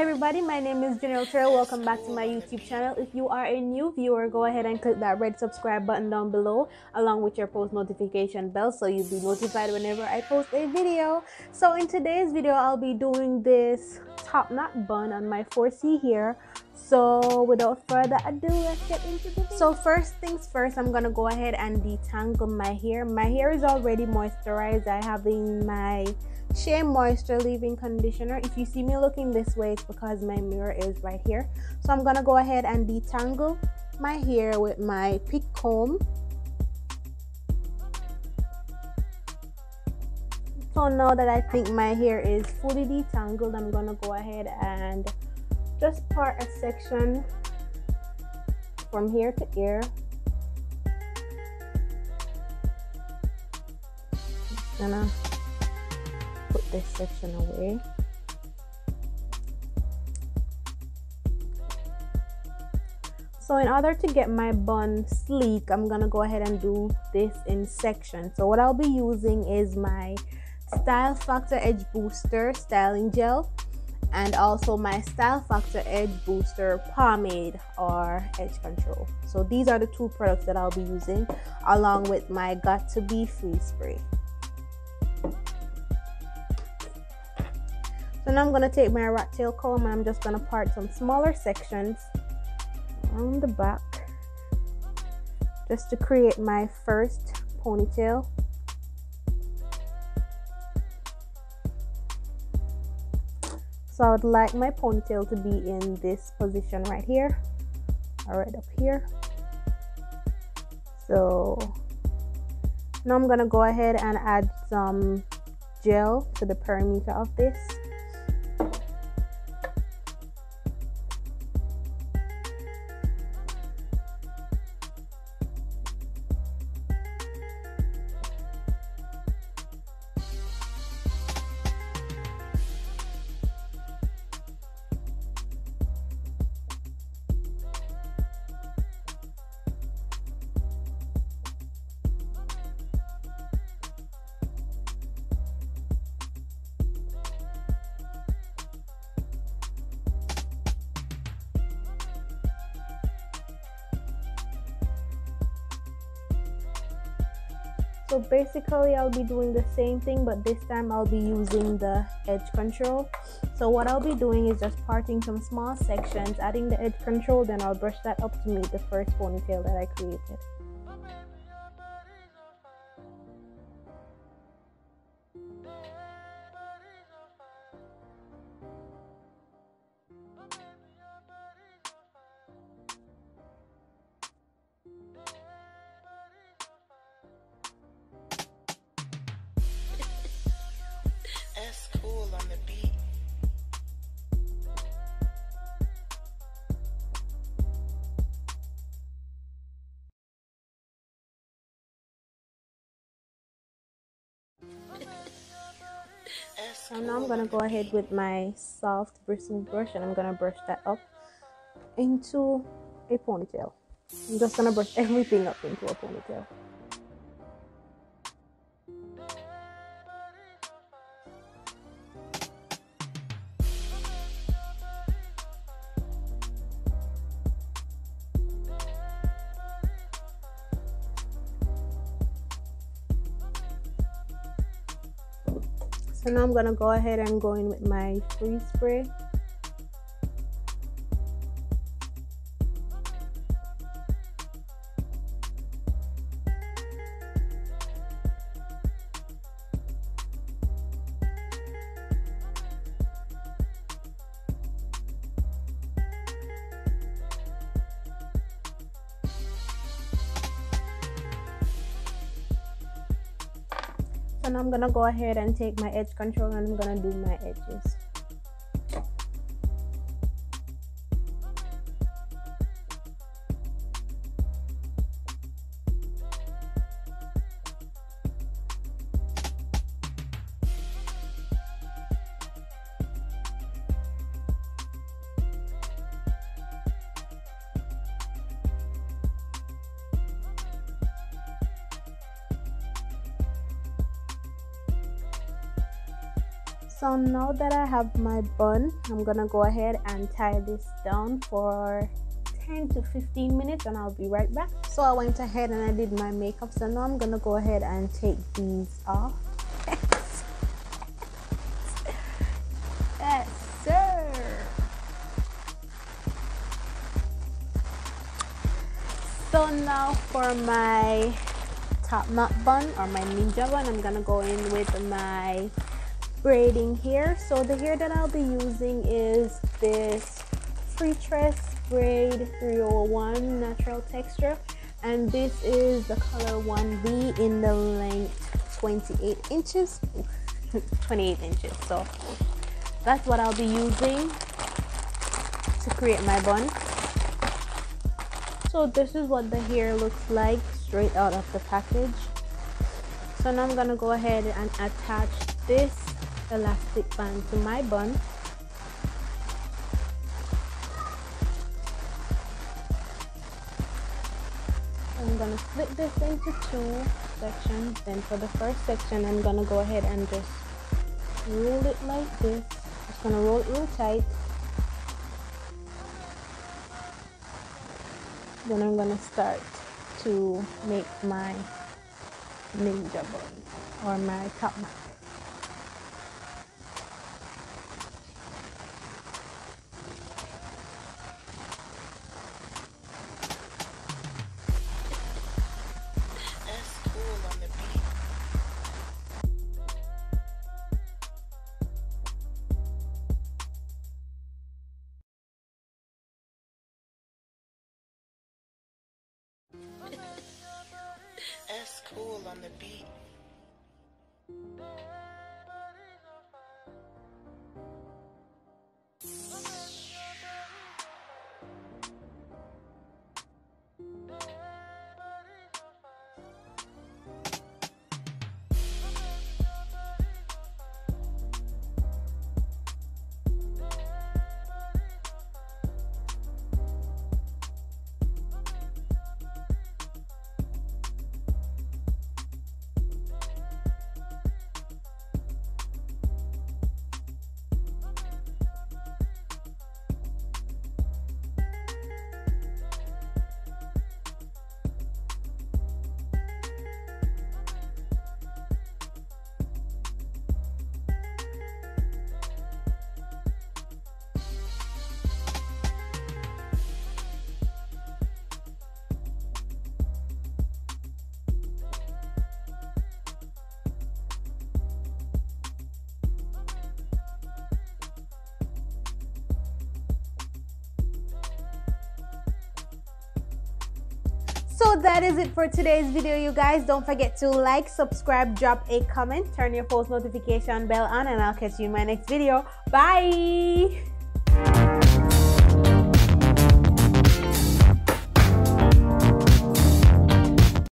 Hi everybody, my name is Jynell Trail. Welcome back to my YouTube channel. If you are a new viewer, go ahead and click that red subscribe button down below along with your post notification bell so you'll be notified whenever I post a video. So in today's video, I'll be doing this top knot bun on my 4C here. So without further ado, let's get into the video. So first things first, I'm gonna go ahead and detangle my hair. My hair is already moisturized. I have in my Shea Moisture leave-in conditioner. If you see me looking this way, it's because my mirror is right here. So I'm gonna go ahead and detangle my hair with my pick comb. So now that I think my hair is fully detangled, I'm gonna go ahead and just part a section from here to here. Just gonna put this section away. So in order to get my bun sleek, I'm gonna go ahead and do this in sections. So what I'll be using is my Style Factor Edge Booster styling gel and also my Style Factor Edge Booster pomade or edge control. So these are the two products that I'll be using along with my Got to Be Free spray. So now I'm going to take my rat tail comb and I'm just going to part some smaller sections on the back just to create my first ponytail. So I would like my ponytail to be in this position right here or right up here. So now I'm going to go ahead and add some gel to the perimeter of this. So basically I'll be doing the same thing, but this time I'll be using the edge control. So what I'll be doing is just parting some small sections, adding the edge control, then I'll brush that up to meet the first ponytail that I created. On the beat. And now I'm gonna go ahead with my soft bristle brush and I'm gonna brush that up into a ponytail. I'm just gonna brush everything up into a ponytail. So now I'm gonna go ahead and go in with my free spray. So now I'm gonna go ahead and take my edge control and I'm gonna do my edges. So now that I have my bun, I'm gonna go ahead and tie this down for 10 to 15 minutes and I'll be right back. So I went ahead and I did my makeup, so now I'm gonna go ahead and take these off. Yes sir. So now for my top knot bun or my ninja bun, I'm gonna go in with my braiding hair. So the hair that I'll be using is this free tress braid 301 natural texture, and this is the color 1B in the length 28 inches. 28 inches. So that's what I'll be using to create my bun. So this is what the hair looks like straight out of the package. So now I'm gonna go ahead and attach this elastic band to my bun. I'm gonna split this into two sections. Then for the first section, I'm gonna go ahead and just roll it like this. Just gonna roll it real tight. Then I'm gonna start to make my ninja bun or my top knot. That's cool on the beat. So that is it for today's video, you guys. Don't forget to like, subscribe, drop a comment, turn your post notification bell on, and I'll catch you in my next video. Bye.